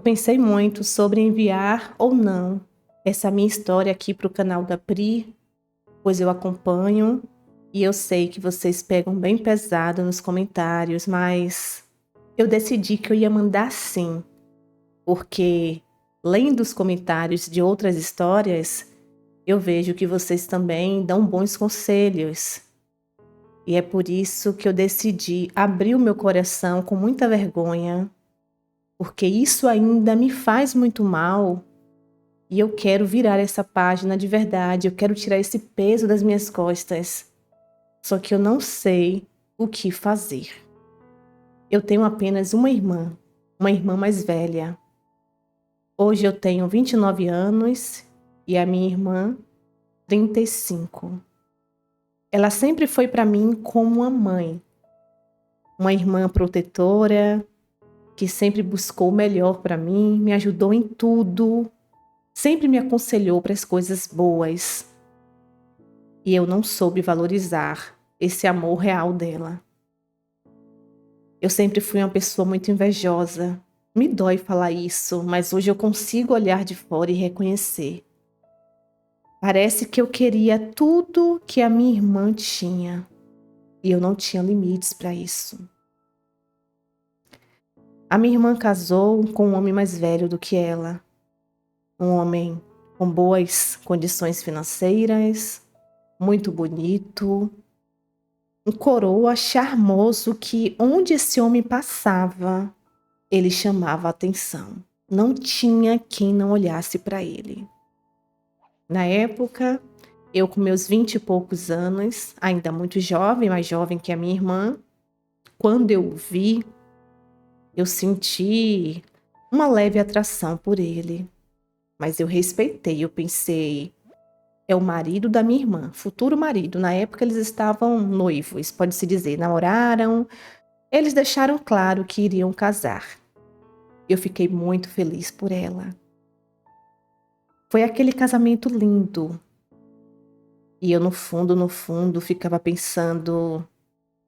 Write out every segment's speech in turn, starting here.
Eu pensei muito sobre enviar ou não essa minha história aqui para o canal da Pri, pois eu acompanho e eu sei que vocês pegam bem pesado nos comentários, mas eu decidi que eu ia mandar sim, porque lendo os comentários de outras histórias, eu vejo que vocês também dão bons conselhos. E é por isso que eu decidi abrir o meu coração com muita vergonha, porque isso ainda me faz muito mal. E eu quero virar essa página de verdade, eu quero tirar esse peso das minhas costas. Só que eu não sei o que fazer. Eu tenho apenas uma irmã mais velha. Hoje eu tenho 29 anos e a minha irmã 35. Ela sempre foi para mim como uma irmã protetora, que sempre buscou o melhor para mim, me ajudou em tudo, sempre me aconselhou para as coisas boas. E eu não soube valorizar esse amor real dela. Eu sempre fui uma pessoa muito invejosa. Me dói falar isso, mas hoje eu consigo olhar de fora e reconhecer. Parece que eu queria tudo que a minha irmã tinha. E eu não tinha limites para isso. A minha irmã casou com um homem mais velho do que ela. Um homem com boas condições financeiras, muito bonito, um coroa charmoso que onde esse homem passava, ele chamava a atenção. Não tinha quem não olhasse para ele. Na época, eu com meus 20 e poucos anos, ainda muito jovem, mais jovem que a minha irmã, quando eu o vi, eu senti uma leve atração por ele. Mas eu respeitei, eu pensei, é o marido da minha irmã, futuro marido. Na época eles estavam noivos, pode-se dizer, namoraram. Eles deixaram claro que iriam casar. Eu fiquei muito feliz por ela. Foi aquele casamento lindo. E eu no fundo, ficava pensando,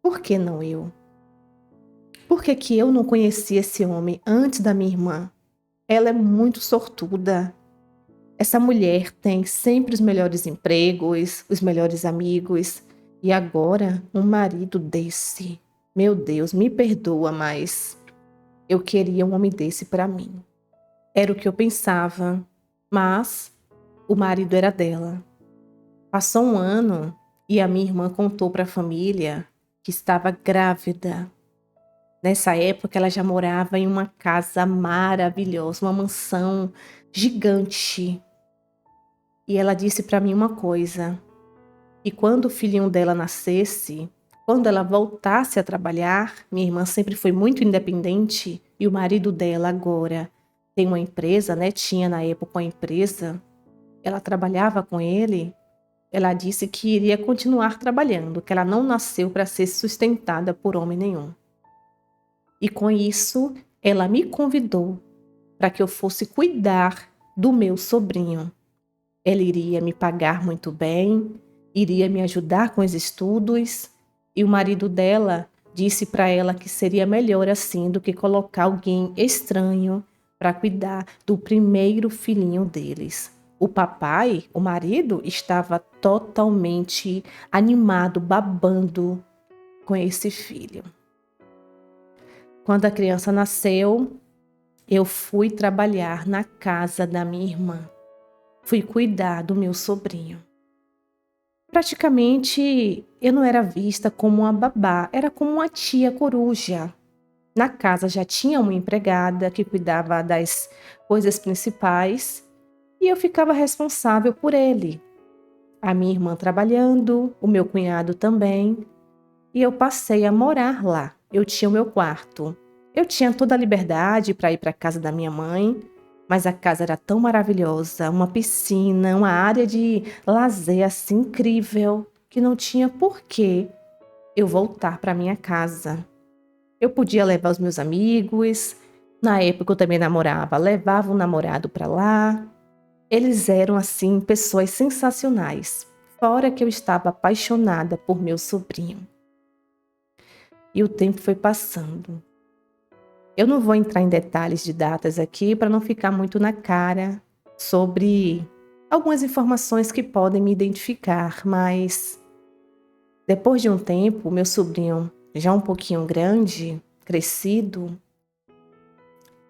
por que não eu? Por que que eu não conhecia esse homem antes da minha irmã? Ela é muito sortuda. Essa mulher tem sempre os melhores empregos, os melhores amigos. E agora, um marido desse. Meu Deus, me perdoa, mas eu queria um homem desse para mim. Era o que eu pensava, mas o marido era dela. Passou um ano e a minha irmã contou para a família que estava grávida. Nessa época, ela já morava em uma casa maravilhosa, uma mansão gigante. E ela disse para mim uma coisa, que quando o filhinho dela nascesse, quando ela voltasse a trabalhar, minha irmã sempre foi muito independente e o marido dela agora tem uma empresa, né? Tinha na época uma empresa, ela trabalhava com ele. Ela disse que iria continuar trabalhando, que ela não nasceu para ser sustentada por homem nenhum. E com isso, ela me convidou para que eu fosse cuidar do meu sobrinho. Ela iria me pagar muito bem, iria me ajudar com os estudos, e o marido dela disse para ela que seria melhor assim do que colocar alguém estranho para cuidar do primeiro filhinho deles. O papai, o marido, estava totalmente animado, babando com esse filho. Quando a criança nasceu, eu fui trabalhar na casa da minha irmã. Fui cuidar do meu sobrinho. Praticamente, eu não era vista como uma babá, era como uma tia coruja. Na casa já tinha uma empregada que cuidava das coisas principais e eu ficava responsável por ele. A minha irmã trabalhando, o meu cunhado também, e eu passei a morar lá. Eu tinha o meu quarto. Eu tinha toda a liberdade para ir para a casa da minha mãe, mas a casa era tão maravilhosa, uma piscina, uma área de lazer assim incrível, que não tinha por que eu voltar para minha casa. Eu podia levar os meus amigos, na época eu também namorava, levava o namorado para lá. Eles eram assim pessoas sensacionais, fora que eu estava apaixonada por meu sobrinho. E o tempo foi passando. Eu não vou entrar em detalhes de datas aqui para não ficar muito na cara sobre algumas informações que podem me identificar, mas depois de um tempo, meu sobrinho, já um pouquinho grande, crescido,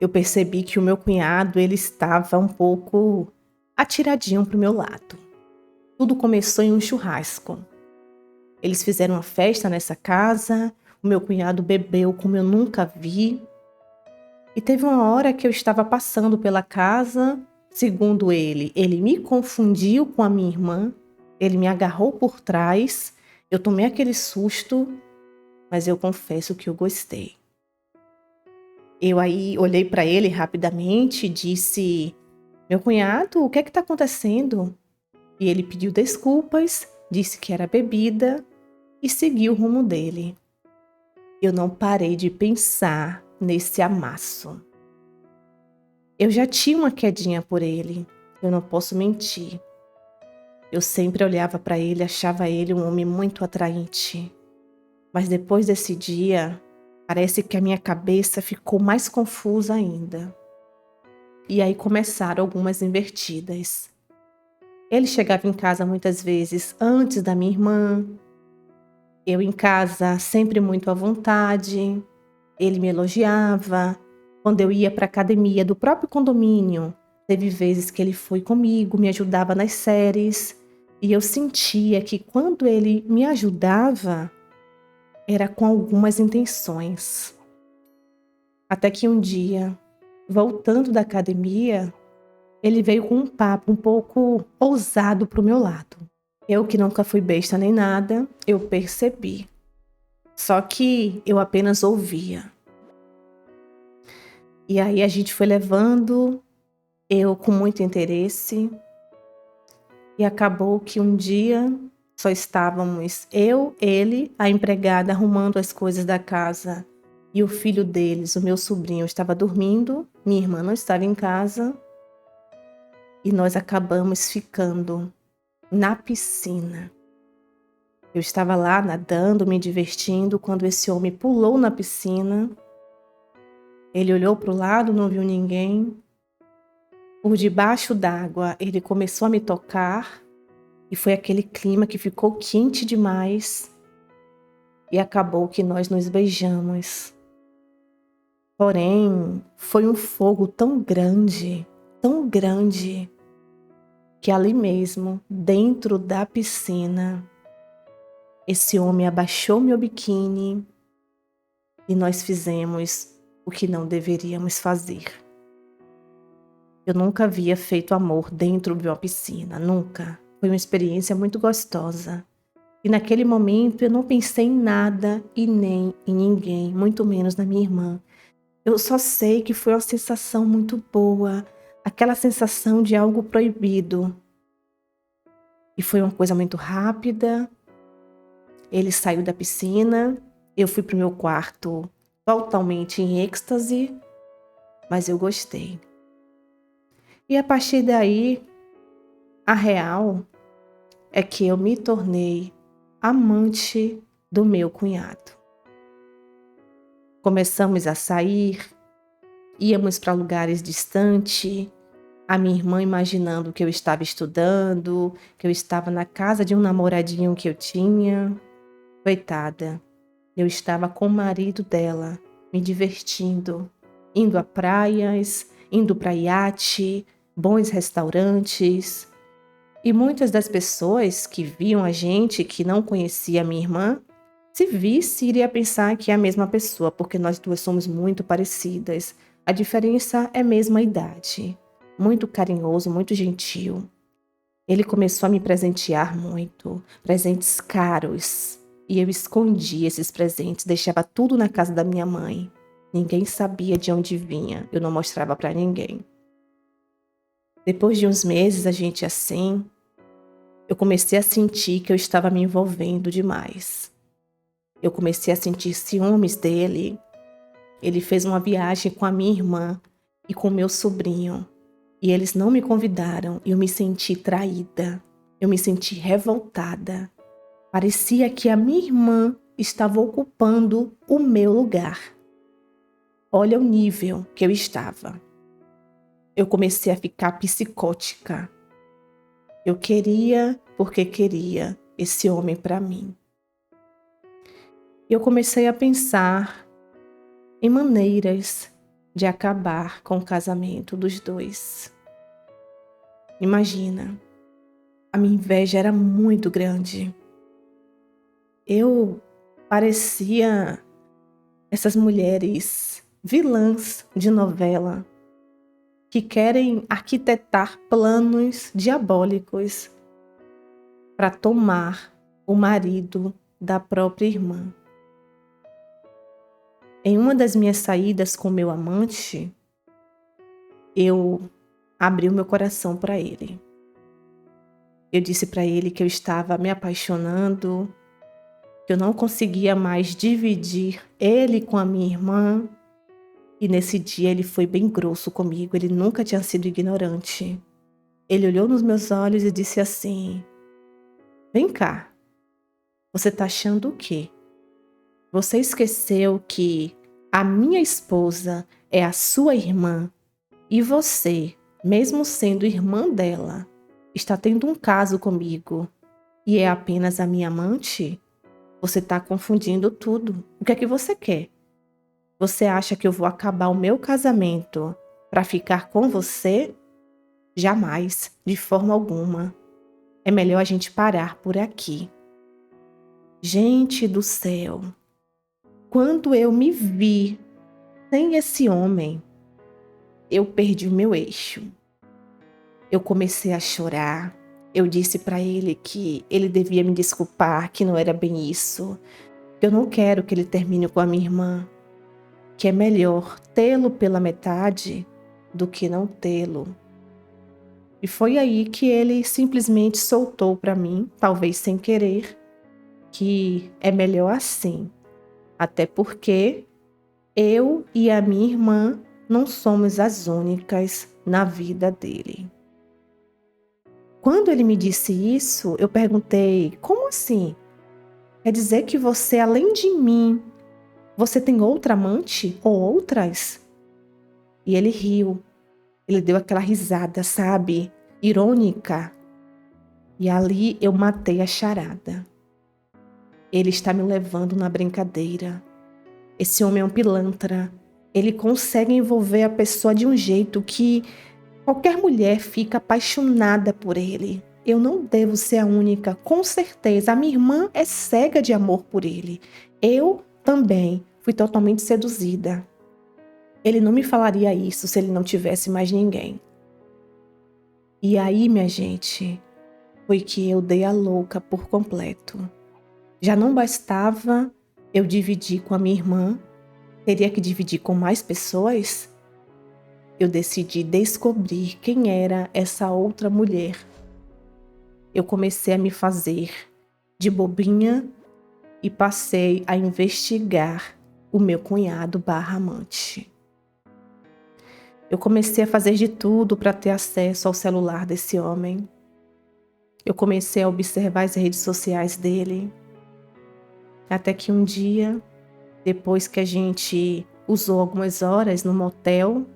eu percebi que o meu cunhado, ele estava um pouco atiradinho para o meu lado. Tudo começou em um churrasco. Eles fizeram uma festa nessa casa, o meu cunhado bebeu como eu nunca vi. E teve uma hora que eu estava passando pela casa, segundo ele me confundiu com a minha irmã, ele me agarrou por trás, eu tomei aquele susto, mas eu confesso que eu gostei. Eu aí olhei para ele rapidamente e disse: meu cunhado, o que é que está acontecendo? E ele pediu desculpas, disse que era bebida e seguiu o rumo dele. Eu não parei de pensar nesse amasso. Eu já tinha uma quedinha por ele, eu não posso mentir. Eu sempre olhava para ele, achava ele um homem muito atraente. Mas depois desse dia, parece que a minha cabeça ficou mais confusa ainda. E aí começaram algumas invertidas. Ele chegava em casa muitas vezes antes da minha irmã. Eu em casa sempre muito à vontade. Ele me elogiava. Quando eu ia para a academia do próprio condomínio, teve vezes que ele foi comigo, me ajudava nas séries. E eu sentia que quando ele me ajudava, era com algumas intenções. Até que um dia, voltando da academia, ele veio com um papo um pouco ousado pro meu lado. Eu, que nunca fui besta nem nada, eu percebi. Só que eu apenas ouvia. E aí a gente foi levando, eu com muito interesse. E acabou que um dia só estávamos eu, ele, a empregada arrumando as coisas da casa. E o filho deles, o meu sobrinho, estava dormindo, minha irmã não estava em casa. E nós acabamos ficando na piscina. Eu estava lá nadando, me divertindo, quando esse homem pulou na piscina. Ele olhou para o lado, não viu ninguém. Por debaixo d'água, ele começou a me tocar. E foi aquele clima que ficou quente demais. E acabou que nós nos beijamos. Porém, foi um fogo tão grande, que ali mesmo, dentro da piscina, esse homem abaixou meu biquíni e nós fizemos o que não deveríamos fazer. Eu nunca havia feito amor dentro de uma piscina, nunca. Foi uma experiência muito gostosa. E naquele momento eu não pensei em nada e nem em ninguém, muito menos na minha irmã. Eu só sei que foi uma sensação muito boa, aquela sensação de algo proibido. E foi uma coisa muito rápida. Ele saiu da piscina, eu fui pro meu quarto totalmente em êxtase, mas eu gostei. E a partir daí, a real é que eu me tornei amante do meu cunhado. Começamos a sair, íamos para lugares distantes, a minha irmã imaginando que eu estava estudando, que eu estava na casa de um namoradinho que eu tinha. Coitada, eu estava com o marido dela, me divertindo, indo a praias, indo para iate, bons restaurantes. E muitas das pessoas que viam a gente, que não conhecia a minha irmã, se visse, iria pensar que é a mesma pessoa, porque nós duas somos muito parecidas. A diferença é mesmo a idade. Muito carinhoso, muito gentil. Ele começou a me presentear muito, presentes caros. E eu escondia esses presentes, deixava tudo na casa da minha mãe. Ninguém sabia de onde vinha, eu não mostrava para ninguém. Depois de uns meses, a gente assim, eu comecei a sentir que eu estava me envolvendo demais. Eu comecei a sentir ciúmes dele. Ele fez uma viagem com a minha irmã e com meu sobrinho. E eles não me convidaram e eu me senti traída. Eu me senti revoltada. Parecia que a minha irmã estava ocupando o meu lugar. Olha o nível que eu estava. Eu comecei a ficar psicótica. Eu queria, porque queria, esse homem para mim. Eu comecei a pensar em maneiras de acabar com o casamento dos dois. Imagina, a minha inveja era muito grande. Eu parecia essas mulheres vilãs de novela que querem arquitetar planos diabólicos para tomar o marido da própria irmã. Em uma das minhas saídas com meu amante, eu abri o meu coração para ele. Eu disse para ele que eu estava me apaixonando, que eu não conseguia mais dividir ele com a minha irmã. E nesse dia ele foi bem grosso comigo, ele nunca tinha sido ignorante. Ele olhou nos meus olhos e disse assim: "Vem cá, você tá achando o quê? Você esqueceu que a minha esposa é a sua irmã e você, mesmo sendo irmã dela, está tendo um caso comigo e é apenas a minha amante? Você está confundindo tudo. O que é que você quer? Você acha que eu vou acabar o meu casamento para ficar com você? Jamais, de forma alguma. É melhor a gente parar por aqui." Gente do céu, quando eu me vi sem esse homem, eu perdi o meu eixo. Eu comecei a chorar. Eu disse para ele que ele devia me desculpar, que não era bem isso. Eu não quero que ele termine com a minha irmã, que é melhor tê-lo pela metade do que não tê-lo. E foi aí que ele simplesmente soltou para mim, talvez sem querer, que é melhor assim. Até porque eu e a minha irmã não somos as únicas na vida dele. Quando ele me disse isso, eu perguntei: "Como assim? Quer dizer que você, além de mim, você tem outra amante ou outras?" E ele riu. Ele deu aquela risada, sabe? Irônica. E ali eu matei a charada. Ele está me levando na brincadeira. Esse homem é um pilantra. Ele consegue envolver a pessoa de um jeito que qualquer mulher fica apaixonada por ele. Eu não devo ser a única, com certeza. A minha irmã é cega de amor por ele. Eu também fui totalmente seduzida. Ele não me falaria isso se ele não tivesse mais ninguém. E aí, minha gente, foi que eu dei a louca por completo. Já não bastava eu dividir com a minha irmã, teria que dividir com mais pessoas? Eu decidi descobrir quem era essa outra mulher. Eu comecei a me fazer de bobinha e passei a investigar o meu cunhado / amante. Eu comecei a fazer de tudo para ter acesso ao celular desse homem. Eu comecei a observar as redes sociais dele. Até que um dia, depois que a gente usou algumas horas no motel,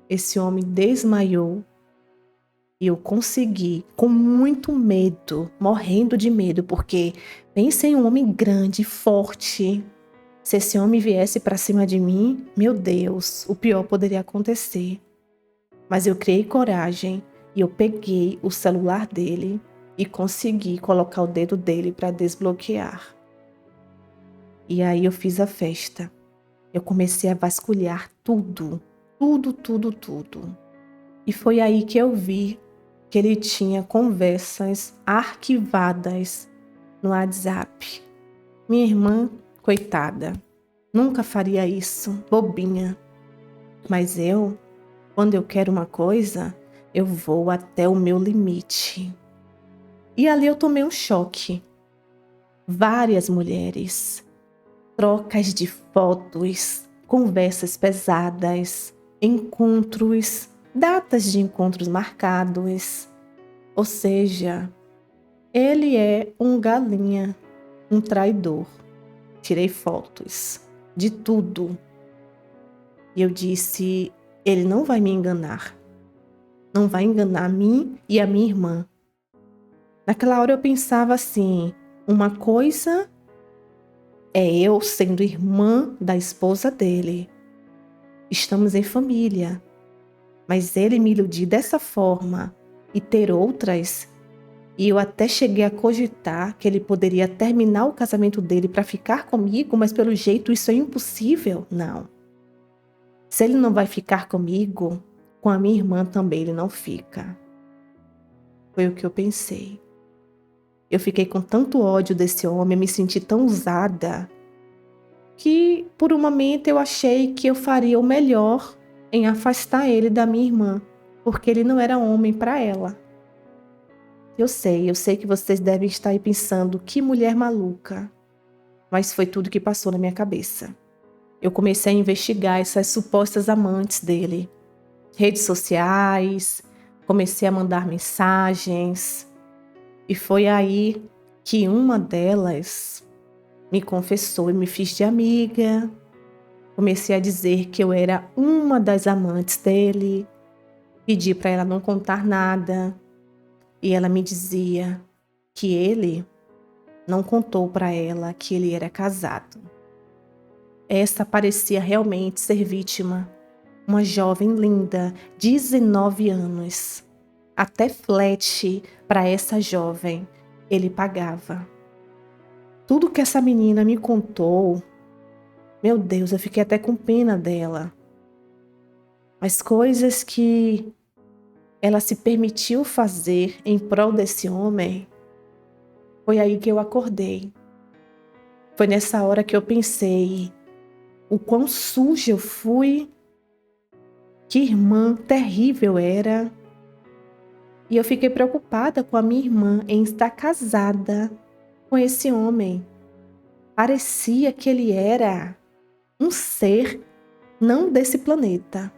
esse homem desmaiou e eu consegui, com muito medo, morrendo de medo, porque pense em um homem grande, forte. Se esse homem viesse para cima de mim, meu Deus, o pior poderia acontecer. Mas eu criei coragem e eu peguei o celular dele e consegui colocar o dedo dele para desbloquear. E aí eu fiz a festa. Eu comecei a vasculhar tudo. Tudo. E foi aí que eu vi que ele tinha conversas arquivadas no WhatsApp. Minha irmã, coitada, nunca faria isso, bobinha. Mas eu, quando eu quero uma coisa, eu vou até o meu limite. E ali eu tomei um choque. Várias mulheres, trocas de fotos, conversas pesadas, encontros, datas de encontros marcados. Ou seja, ele é um galinha, um traidor. Tirei fotos de tudo. E eu disse: ele não vai me enganar. Não vai enganar a mim e a minha irmã. Naquela hora eu pensava assim: uma coisa é eu sendo irmã da esposa dele. Estamos em família. Mas ele me iludir dessa forma e ter outras, e eu até cheguei a cogitar que ele poderia terminar o casamento dele para ficar comigo, mas pelo jeito isso é impossível. Não. Se ele não vai ficar comigo, com a minha irmã também ele não fica. Foi o que eu pensei. Eu fiquei com tanto ódio desse homem, me senti tão usada, que por um momento eu achei que eu faria o melhor em afastar ele da minha irmã, porque ele não era homem para ela. Eu sei que vocês devem estar aí pensando, que mulher maluca. Mas foi tudo que passou na minha cabeça. Eu comecei a investigar essas supostas amantes dele. Redes sociais, comecei a mandar mensagens. E foi aí que uma delas me confessou e me fiz de amiga. Comecei a dizer que eu era uma das amantes dele. Pedi para ela não contar nada. E ela me dizia que ele não contou para ela que ele era casado. Essa parecia realmente ser vítima. Uma jovem linda, 19 anos. Até flete para essa jovem ele pagava. Tudo que essa menina me contou, meu Deus, eu fiquei até com pena dela. As coisas que ela se permitiu fazer em prol desse homem, foi aí que eu acordei. Foi nessa hora que eu pensei o quão suja eu fui, que irmã terrível era. E eu fiquei preocupada com a minha irmã em estar casada com esse homem. Parecia que ele era um ser não desse planeta.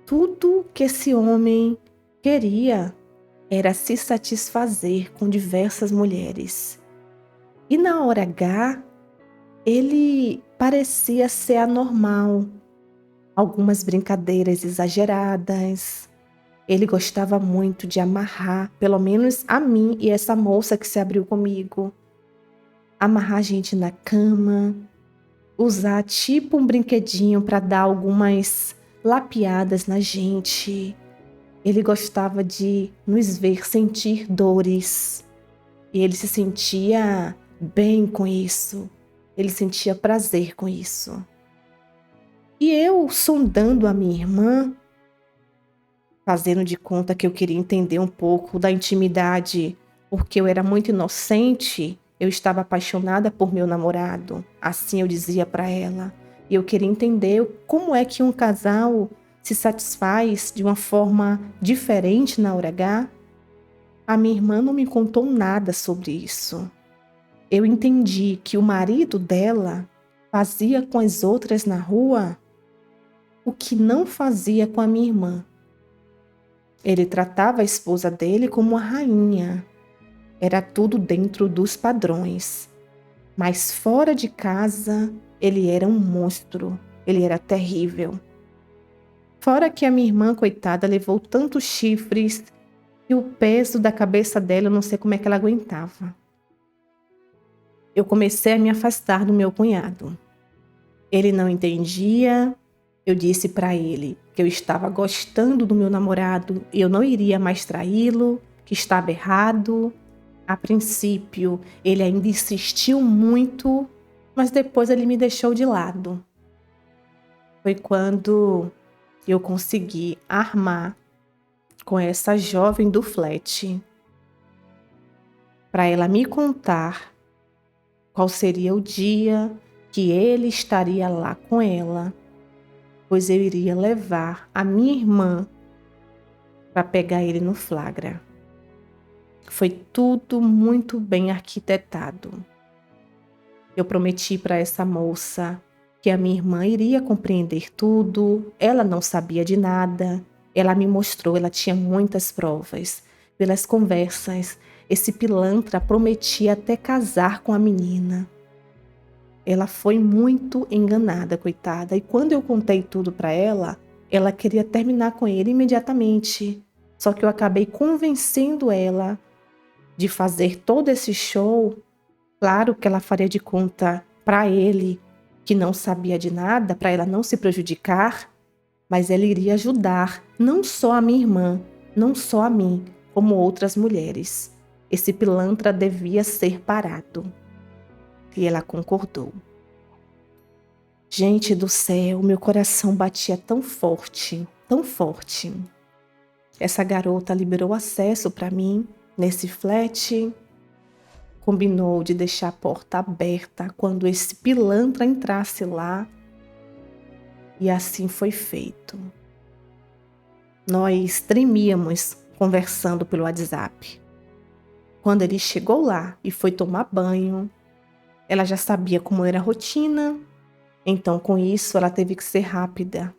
Tudo que esse homem queria era se satisfazer com diversas mulheres. E na hora H, ele parecia ser anormal. Algumas brincadeiras exageradas. Ele gostava muito de amarrar, pelo menos a mim e essa moça que se abriu comigo. Amarrar a gente na cama, usar tipo um brinquedinho para dar algumas lapiadas na gente. Ele gostava de nos ver sentir dores. E ele se sentia bem com isso. Ele sentia prazer com isso. E eu, sondando a minha irmã, fazendo de conta que eu queria entender um pouco da intimidade, porque eu era muito inocente, eu estava apaixonada por meu namorado, assim eu dizia para ela. E eu queria entender como é que um casal se satisfaz de uma forma diferente na hora H. A minha irmã não me contou nada sobre isso. Eu entendi que o marido dela fazia com as outras na rua o que não fazia com a minha irmã. Ele tratava a esposa dele como uma rainha. Era tudo dentro dos padrões. Mas fora de casa, ele era um monstro. Ele era terrível. Fora que a minha irmã, coitada, levou tantos chifres e o peso da cabeça dela, eu não sei como é que ela aguentava. Eu comecei a me afastar do meu cunhado. Ele não entendia. Eu disse para ele que eu estava gostando do meu namorado e eu não iria mais traí-lo, que estava errado. A princípio, ele ainda insistiu muito, mas depois ele me deixou de lado. Foi quando eu consegui armar com essa jovem do flat para ela me contar qual seria o dia que ele estaria lá com ela, pois eu iria levar a minha irmã para pegar ele no flagra. Foi tudo muito bem arquitetado. Eu prometi para essa moça que a minha irmã iria compreender tudo. Ela não sabia de nada. Ela me mostrou, ela tinha muitas provas. Pelas conversas, esse pilantra prometia até casar com a menina. ela foi muito enganada, coitada. E quando eu contei tudo para ela queria terminar com ele imediatamente. Só que eu acabei convencendo ela de fazer todo esse show. Claro que ela faria de conta para ele que não sabia de nada, para ela não se prejudicar, mas ela iria ajudar não só a minha irmã, não só a mim, como outras mulheres. Esse pilantra devia ser parado. E ela concordou. Gente do céu, meu coração batia tão forte, tão forte. Essa garota liberou acesso para mim nesse flat. Combinou de deixar a porta aberta quando esse pilantra entrasse lá. E assim foi feito. Nós tremíamos conversando pelo WhatsApp. Quando ele chegou lá e foi tomar banho, ela já sabia como era a rotina. Então, com isso, ela teve que ser rápida.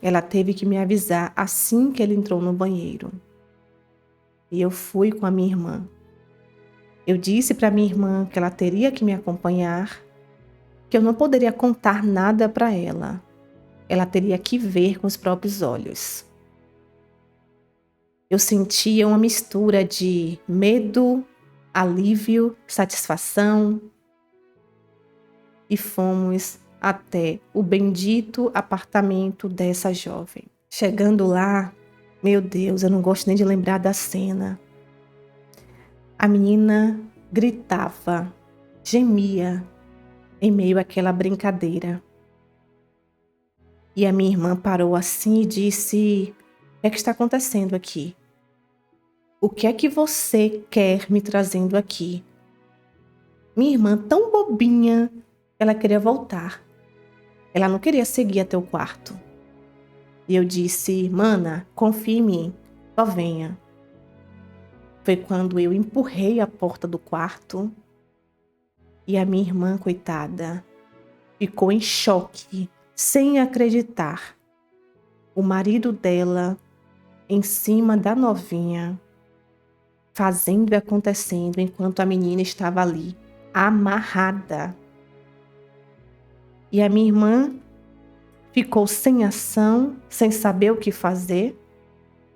Ela teve que me avisar assim que ele entrou no banheiro. E eu fui com a minha irmã. Eu disse para minha irmã que ela teria que me acompanhar, que eu não poderia contar nada para ela. Ela teria que ver com os próprios olhos. Eu sentia uma mistura de medo, alívio, satisfação. E fomos até o bendito apartamento dessa jovem. Chegando lá, meu Deus, eu não gosto nem de lembrar da cena. A menina gritava, gemia em meio àquela brincadeira. E a minha irmã parou assim e disse: "O que é que está acontecendo aqui? O que é que você quer me trazendo aqui?" Minha irmã, tão bobinha, ela queria voltar. Ela não queria seguir até o quarto. E eu disse: "Mana, confia em mim, só venha." Foi quando eu empurrei a porta do quarto e a minha irmã, coitada, ficou em choque, sem acreditar. O marido dela em cima da novinha, fazendo e acontecendo enquanto a menina estava ali, amarrada. E a minha irmã ficou sem ação, sem saber o que fazer.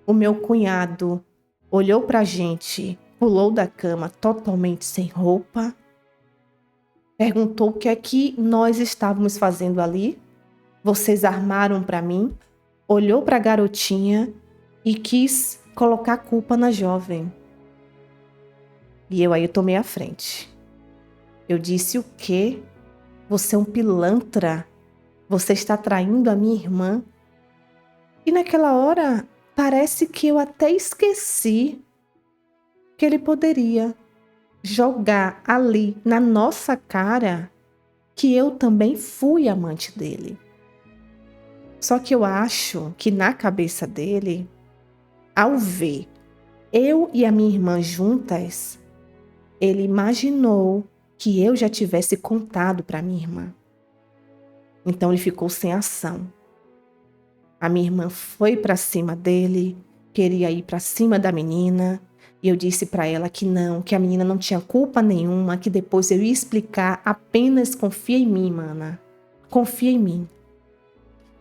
O meu cunhado olhou pra gente, pulou da cama totalmente sem roupa, perguntou o que é que nós estávamos fazendo ali. Vocês armaram pra mim, olhou pra garotinha e quis colocar a culpa na jovem. E eu tomei a frente. Eu disse: "O quê? Você é um pilantra? Você está traindo a minha irmã?" E naquela hora, parece que eu até esqueci que ele poderia jogar ali na nossa cara que eu também fui amante dele. Só que eu acho que na cabeça dele, ao ver eu e a minha irmã juntas, ele imaginou que eu já tivesse contado para minha irmã. Então ele ficou sem ação. A minha irmã foi para cima dele, queria ir para cima da menina, e eu disse para ela que não, que a menina não tinha culpa nenhuma, que depois eu ia explicar, apenas confia em mim, mana. Confia em mim.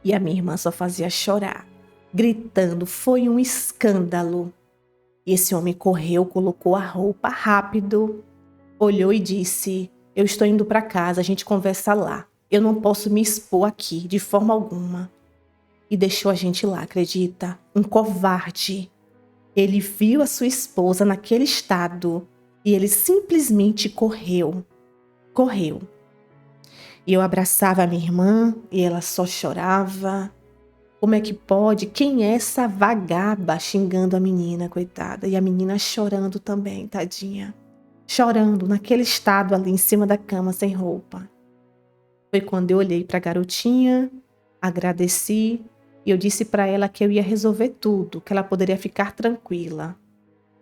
E a minha irmã só fazia chorar, gritando, foi um escândalo. E esse homem correu, colocou a roupa rápido, olhou e disse: "Eu estou indo para casa, a gente conversa lá. Eu não posso me expor aqui de forma alguma." E deixou a gente lá, acredita? Um covarde. Ele viu a sua esposa naquele estado e ele simplesmente correu. Correu. E eu abraçava a minha irmã e ela só chorava. Como é que pode? Quem é essa vagaba? Xingando a menina, coitada. E a menina chorando também, tadinha. Chorando naquele estado ali em cima da cama, sem roupa. Foi quando eu olhei para a garotinha, agradeci e eu disse para ela que eu ia resolver tudo, que ela poderia ficar tranquila.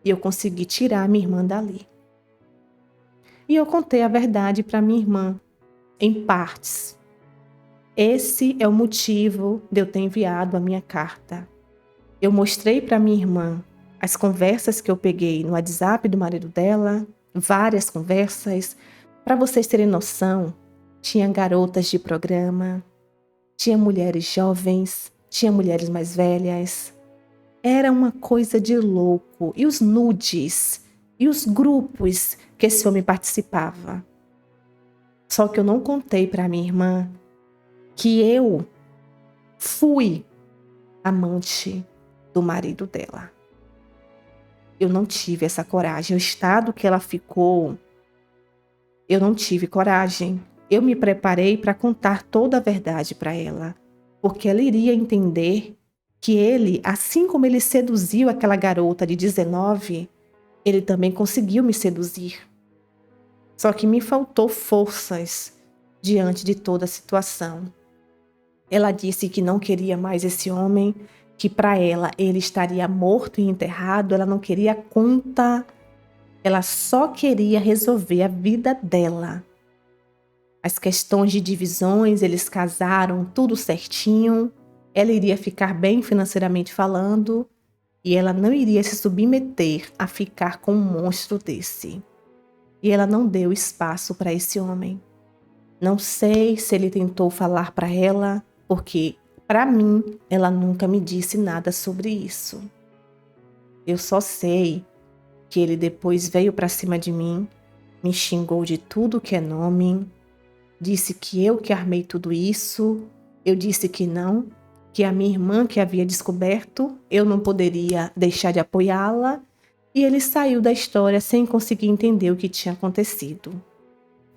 E eu consegui tirar a minha irmã dali. E eu contei a verdade para minha irmã, em partes. Esse é o motivo de eu ter enviado a minha carta. Eu mostrei para minha irmã as conversas que eu peguei no WhatsApp do marido dela, várias conversas, para vocês terem noção. tinha garotas de programa, tinha mulheres jovens, tinha mulheres mais velhas. Era uma coisa de louco. E os nudes, e os grupos que esse homem participava. Só que eu não contei para minha irmã que eu fui amante do marido dela. Eu não tive essa coragem. O estado que ela ficou, eu não tive coragem. Eu me preparei para contar toda a verdade para ela, porque ela iria entender que ele, assim como ele seduziu aquela garota de 19, ele também conseguiu me seduzir. Só que me faltou forças diante de toda a situação. Ela disse que não queria mais esse homem, que para ela ele estaria morto e enterrado, ela não queria conta, ela só queria resolver a vida dela. As questões de divisões, eles casaram, tudo certinho, ela iria ficar bem financeiramente falando e ela não iria se submeter a ficar com um monstro desse. E ela não deu espaço para esse homem. Não sei se ele tentou falar para ela, porque, para mim, ela nunca me disse nada sobre isso. Eu só sei que ele depois veio para cima de mim, me xingou de tudo que é nome, disse que eu que armei tudo isso, eu disse que não, que a minha irmã que havia descoberto, eu não poderia deixar de apoiá-la, e ele saiu da história sem conseguir entender o que tinha acontecido.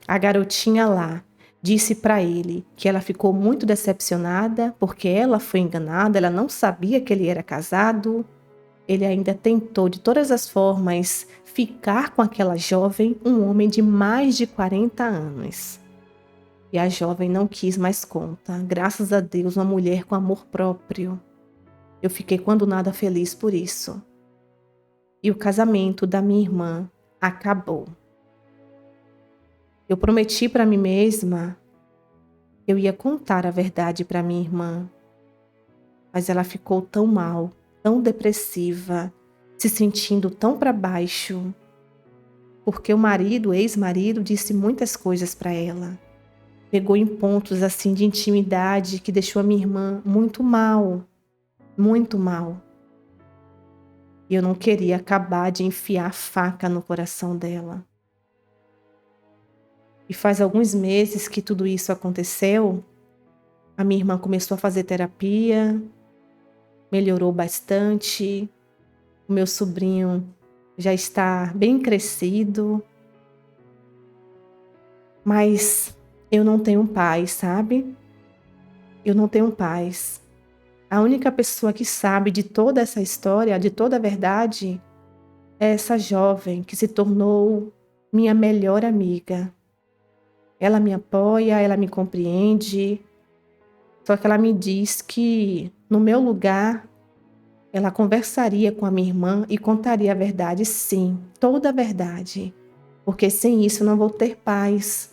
A garotinha lá disse para ele que ela ficou muito decepcionada porque ela foi enganada, ela não sabia que ele era casado. Ele ainda tentou de todas as formas ficar com aquela jovem, um homem de mais de 40 anos. E a jovem não quis mais conta. Graças a Deus, uma mulher com amor próprio. Eu fiquei quando nada feliz por isso. E o casamento da minha irmã acabou. Eu prometi para mim mesma que eu ia contar a verdade para minha irmã, mas ela ficou tão mal, tão depressiva, se sentindo tão para baixo, porque o ex-marido, disse muitas coisas para ela. Pegou em pontos assim de intimidade que deixou a minha irmã muito mal, muito mal. E eu não queria acabar de enfiar a faca no coração dela. E faz alguns meses que tudo isso aconteceu. A minha irmã começou a fazer terapia, melhorou bastante. O meu sobrinho já está bem crescido. Mas eu não tenho paz, sabe? Eu não tenho paz. A única pessoa que sabe de toda essa história, de toda a verdade, é essa jovem que se tornou minha melhor amiga. Ela me apoia, ela me compreende. Só que ela me diz que, no meu lugar, ela conversaria com a minha irmã e contaria a verdade, sim, toda a verdade. Porque sem isso eu não vou ter paz.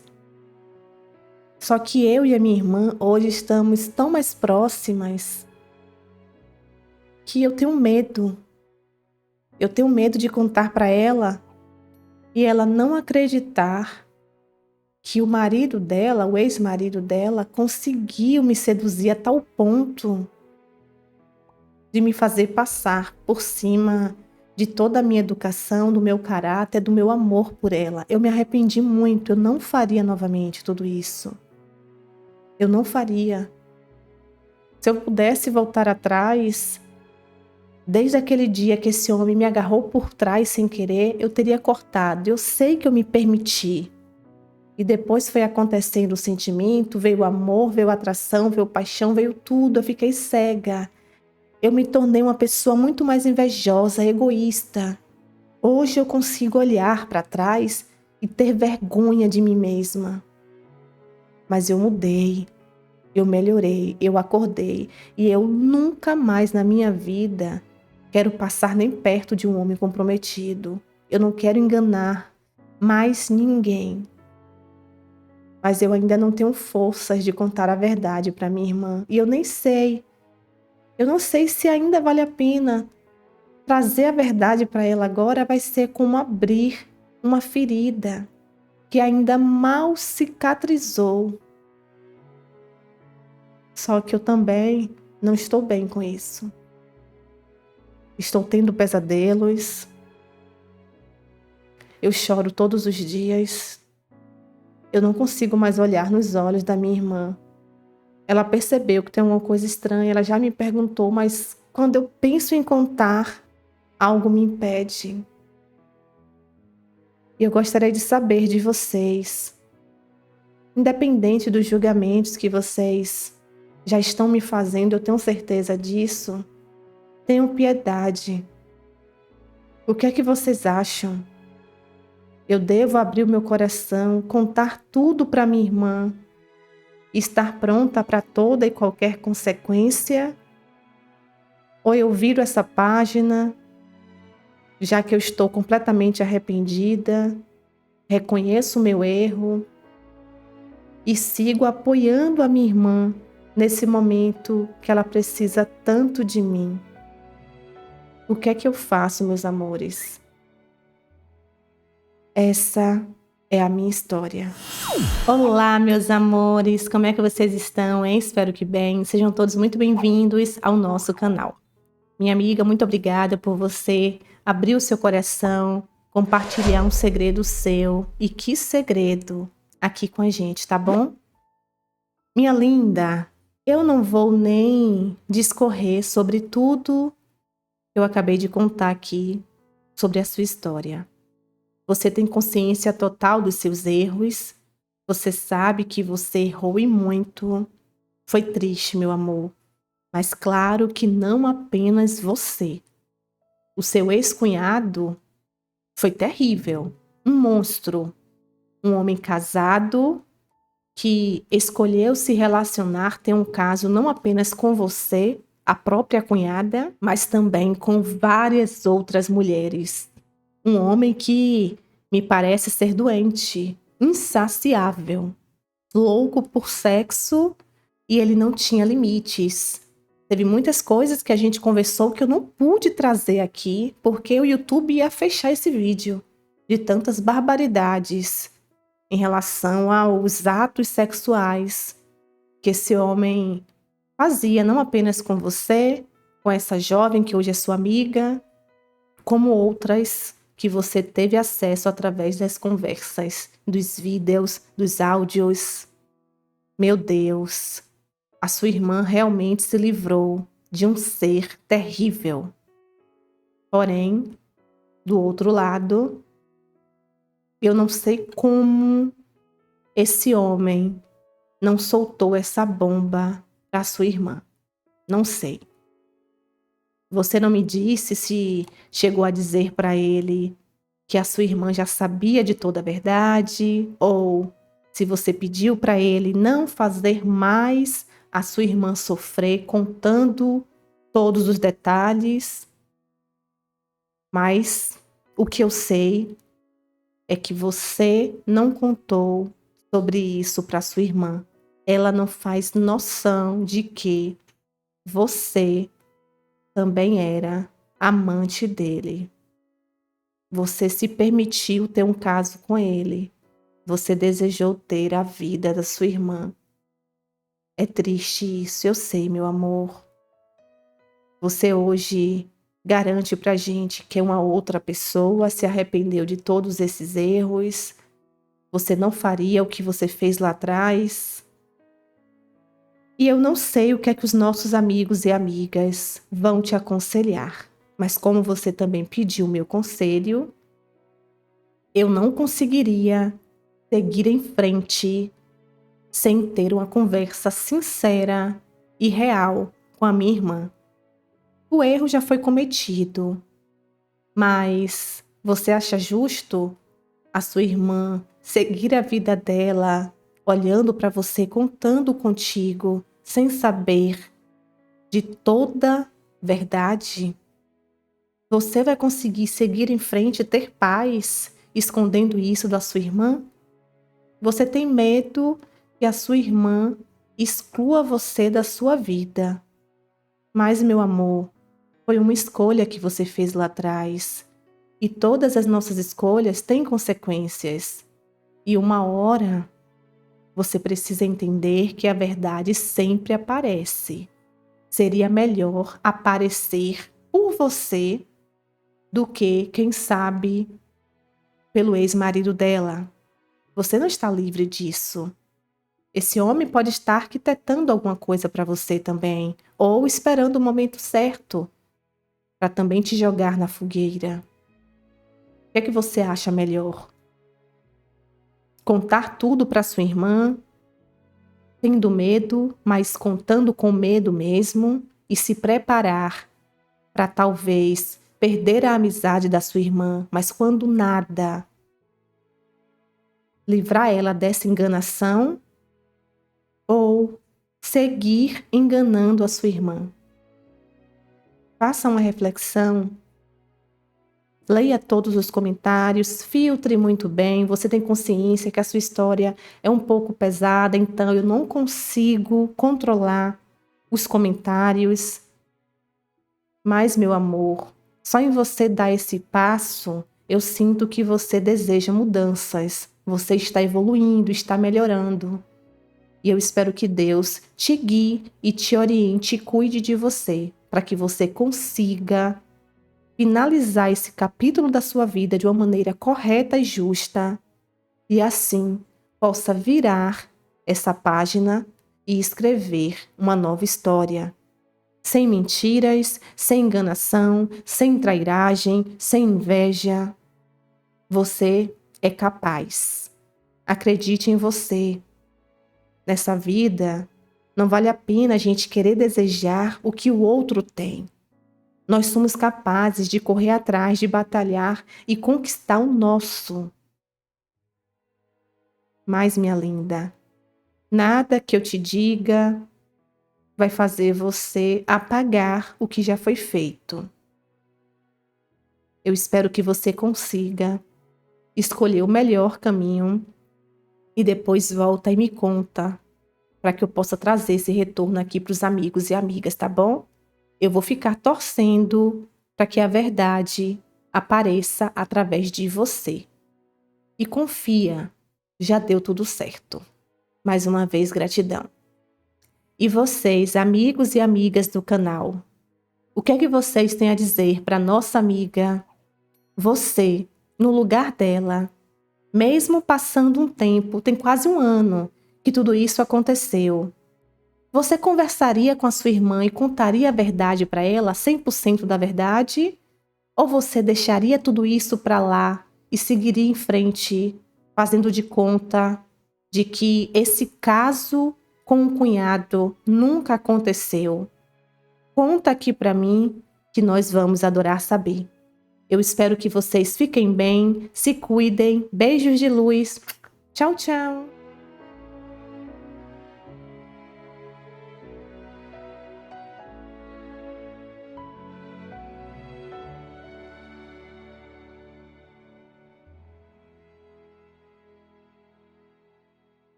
Só que eu e a minha irmã hoje estamos tão mais próximas que eu tenho medo. Eu tenho medo de contar para ela e ela não acreditar que o marido dela, o ex-marido dela, conseguiu me seduzir a tal ponto de me fazer passar por cima de toda a minha educação, do meu caráter, do meu amor por ela. Eu me arrependi muito, eu não faria novamente tudo isso. Eu não faria. Se eu pudesse voltar atrás, desde aquele dia que esse homem me agarrou por trás sem querer, eu teria cortado. Eu sei que eu me permiti. E depois foi acontecendo o sentimento, veio o amor, veio a atração, veio a paixão, veio tudo. Eu fiquei cega. Eu me tornei uma pessoa muito mais invejosa, egoísta. Hoje eu consigo olhar para trás e ter vergonha de mim mesma. Mas eu mudei, eu melhorei, eu acordei. E eu nunca mais na minha vida quero passar nem perto de um homem comprometido. Eu não quero enganar mais ninguém. Mas eu ainda não tenho forças de contar a verdade para minha irmã. E eu nem sei. Eu não sei se ainda vale a pena. Trazer a verdade para ela agora vai ser como abrir uma ferida que ainda mal cicatrizou. Só que eu também não estou bem com isso. Estou tendo pesadelos. Eu choro todos os dias. Eu não consigo mais olhar nos olhos da minha irmã. Ela percebeu que tem uma coisa estranha, ela já me perguntou, mas quando eu penso em contar, algo me impede. E eu gostaria de saber de vocês, independente dos julgamentos que vocês já estão me fazendo, eu tenho certeza disso, tenham piedade. O que é que vocês acham? Eu devo abrir o meu coração, contar tudo para minha irmã, estar pronta para toda e qualquer consequência? Ou eu viro essa página, já que eu estou completamente arrependida, reconheço o meu erro e sigo apoiando a minha irmã nesse momento que ela precisa tanto de mim? O que é que eu faço, meus amores? Essa é a minha história. Olá, meus amores, como é que vocês estão, hein? Espero que bem. Sejam todos muito bem-vindos ao nosso canal. Minha amiga, muito obrigada por você abrir o seu coração, compartilhar um segredo seu. E que segredo aqui com a gente, tá bom? Minha linda, eu não vou nem discorrer sobre tudo que eu acabei de contar aqui sobre a sua história. Você tem consciência total dos seus erros. Você sabe que você errou e muito. Foi triste, meu amor. Mas claro que não apenas você. O seu ex-cunhado foi terrível. Um monstro. Um homem casado que escolheu se relacionar, ter um caso não apenas com você, a própria cunhada, mas também com várias outras mulheres. Um homem que me parece ser doente, insaciável, louco por sexo, e ele não tinha limites. Teve muitas coisas que a gente conversou que eu não pude trazer aqui, porque o YouTube ia fechar esse vídeo de tantas barbaridades em relação aos atos sexuais que esse homem fazia, não apenas com você, com essa jovem que hoje é sua amiga, como outras que você teve acesso através das conversas, dos vídeos, dos áudios. Meu Deus, a sua irmã realmente se livrou de um ser terrível. Porém, do outro lado, eu não sei como esse homem não soltou essa bomba para sua irmã. Não sei. Você não me disse se chegou a dizer para ele que a sua irmã já sabia de toda a verdade, ou se você pediu para ele não fazer mais a sua irmã sofrer contando todos os detalhes. Mas o que eu sei é que você não contou sobre isso para sua irmã. Ela não faz noção de que você também era amante dele. Você se permitiu ter um caso com ele. Você desejou ter a vida da sua irmã. É triste isso, eu sei, meu amor. Você hoje garante pra gente que uma outra pessoa se arrependeu de todos esses erros. Você não faria o que você fez lá atrás. E eu não sei o que é que os nossos amigos e amigas vão te aconselhar. Mas como você também pediu meu conselho, eu não conseguiria seguir em frente sem ter uma conversa sincera e real com a minha irmã. O erro já foi cometido, mas você acha justo a sua irmã seguir a vida dela, olhando para você, contando contigo, sem saber de toda verdade? Você vai conseguir seguir em frente e ter paz, escondendo isso da sua irmã? Você tem medo que a sua irmã exclua você da sua vida. Mas, meu amor, foi uma escolha que você fez lá atrás. E todas as nossas escolhas têm consequências. E uma hora Você precisa entender que a verdade sempre aparece. Seria melhor aparecer por você do que, quem sabe, pelo ex-marido dela. Você não está livre disso. Esse homem pode estar arquitetando alguma coisa para você também, ou esperando o momento certo para também te jogar na fogueira. O que é que você acha melhor? Contar tudo para sua irmã, tendo medo, mas contando com medo mesmo, e se preparar para talvez perder a amizade da sua irmã, mas quando nada, livrar ela dessa enganação ou seguir enganando a sua irmã. Faça uma reflexão. Leia todos os comentários, filtre muito bem. Você tem consciência que a sua história é um pouco pesada, então eu não consigo controlar os comentários. Mas, meu amor, só em você dar esse passo, eu sinto que você deseja mudanças. Você está evoluindo, está melhorando. E eu espero que Deus te guie e te oriente e cuide de você, para que você consiga finalizar esse capítulo da sua vida de uma maneira correta e justa, e assim possa virar essa página e escrever uma nova história. Sem mentiras, sem enganação, sem trairagem, sem inveja. Você é capaz. Acredite em você. Nessa vida, não vale a pena a gente querer desejar o que o outro tem. Nós somos capazes de correr atrás, de batalhar e conquistar o nosso. Mas, minha linda, nada que eu te diga vai fazer você apagar o que já foi feito. Eu espero que você consiga escolher o melhor caminho e depois volta e me conta, para que eu possa trazer esse retorno aqui para os amigos e amigas, tá bom? Eu vou ficar torcendo para que a verdade apareça através de você. E confia, já deu tudo certo. Mais uma vez, gratidão. E vocês, amigos e amigas do canal, o que é que vocês têm a dizer para nossa amiga? Você, no lugar dela, mesmo passando um tempo, tem quase um ano que tudo isso aconteceu. Você conversaria com a sua irmã e contaria a verdade para ela, 100% da verdade? Ou você deixaria tudo isso para lá e seguiria em frente, fazendo de conta de que esse caso com o cunhado nunca aconteceu? Conta aqui para mim que nós vamos adorar saber. Eu espero que vocês fiquem bem, se cuidem, beijos de luz. Tchau, tchau!